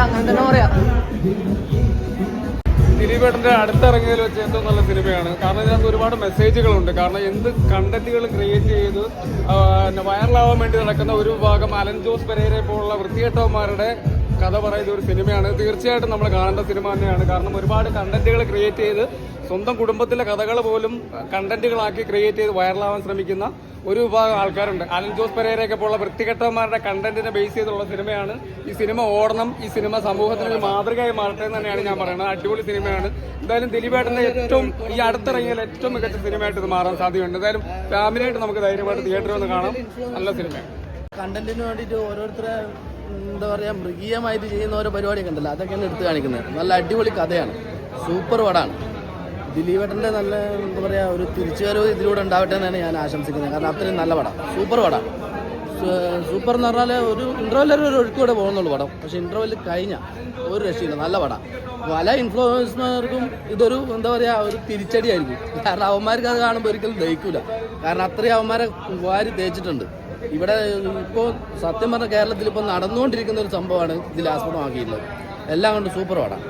അങ്ങനെ തന്നെ പറയാം. ദിലീപേട്ടൻ്റെ അടുത്തിറങ്ങിയതിൽ വെച്ച് ഏറ്റവും നല്ല സിനിമയാണ്. കാരണം ഇതിനകത്ത് ഒരുപാട് മെസ്സേജുകളുണ്ട്. കാരണം എന്ത് കണ്ടന്റുകൾ ക്രിയേറ്റ് ചെയ്ത് വൈറലാവാൻ വേണ്ടി നടക്കുന്ന ഒരു വിഭാഗം അലൻ ജോസ് പെരേരയെ പോലുള്ള വൃത്തികെട്ടവന്മാരുടെ കഥ പറയുന്ന ഒരു സിനിമയാണ്. തീർച്ചയായിട്ടും നമ്മൾ കാണേണ്ട സിനിമ തന്നെയാണ്. കാരണം ഒരുപാട് കണ്ടന്റുകൾ ക്രിയേറ്റ് ചെയ്ത് സ്വന്തം കുടുംബത്തിലെ കഥകൾ പോലും കണ്ടന്റുകളാക്കി ക്രിയേറ്റ് ചെയ്ത് വൈറലാവാൻ ശ്രമിക്കുന്ന ഒരു വിഭാഗം ആൾക്കാരുണ്ട്. അലൻ ജോസ് പെരേരയൊക്കെ പോലുള്ള വൃത്തികെട്ടവന്മാരുടെ കണ്ടന്റിനെ ബേസ് ചെയ്തുള്ള സിനിമയാണ്. ഈ സിനിമ ഓടണം, ഈ സിനിമ സമൂഹത്തിന് ഒരു മാതൃകയായി മാറട്ടെ എന്ന് തന്നെയാണ് ഞാൻ പറയുന്നത്. അടിപൊളി സിനിമയാണ്. എന്തായാലും ദിലീപേട്ടന്റെ ഏറ്റവും ഈ അടുത്തിറങ്ങിയാൽ ഏറ്റവും മികച്ച സിനിമയായിട്ട് ഇത് മാറാൻ സാധ്യതയുണ്ട്. എന്തായാലും ഫാമിലിയായിട്ട് നമുക്ക് ധൈര്യമായിട്ട് തിയേറ്ററിൽ വന്ന് കാണാം. നല്ല സിനിമയാണ്. കണ്ടന്റിന് വേണ്ടിയിട്ട് ഓരോരുത്തരെ എന്താ പറയുക, മൃഗീയമായിട്ട് ചെയ്യുന്ന ഓരോ പരിപാടിയൊക്കെ ഉണ്ടല്ലോ, അതൊക്കെയാണ് എടുത്ത് കാണിക്കുന്നത്. നല്ല അടിപൊളി കഥയാണ്, സൂപ്പർ പടമാണ്. ദിലീപേട്ടൻ്റെ നല്ല എന്താ പറയുക ഒരു തിരിച്ചുവരവ് ഇതിലൂടെ ഉണ്ടാവട്ടെ എന്നാണ് ഞാൻ ആശംസിക്കുന്നത്. കാരണം അത്രയും നല്ല പടം, സൂപ്പർ പടം. സൂപ്പർ എന്ന് പറഞ്ഞാൽ ഒരു ഇൻ്റർവെല്ലിൽ ഒരു ഒഴുക്കൂടെ പോകുന്നുള്ളൂ പടം. പക്ഷേ ഇൻ്റർവെല്ലിൽ കഴിഞ്ഞ ഒരു രക്ഷയില്ല, നല്ല പടം. പല ഇൻഫ്ലുവൻസർമാർക്കും ഇതൊരു എന്താ പറയുക ഒരു തിരിച്ചടിയായിരിക്കും. കാരണം അവന്മാർക്ക് അത് കാണുമ്പോൾ ഒരിക്കലും ദഹിക്കില്ല. കാരണം അത്രയും അവന്മാരെ വാരി തേച്ചിട്ടുണ്ട്. ഇവിടെ ഇപ്പോൾ സത്യം പറഞ്ഞ കേരളത്തിൽ ഇപ്പോൾ നടന്നുകൊണ്ടിരിക്കുന്ന ഒരു സംഭവമാണ് ഇതിൽ ആസ്പദമാക്കിയിട്ടുള്ളത്. എല്ലാം കൊണ്ട് സൂപ്പർ പടം.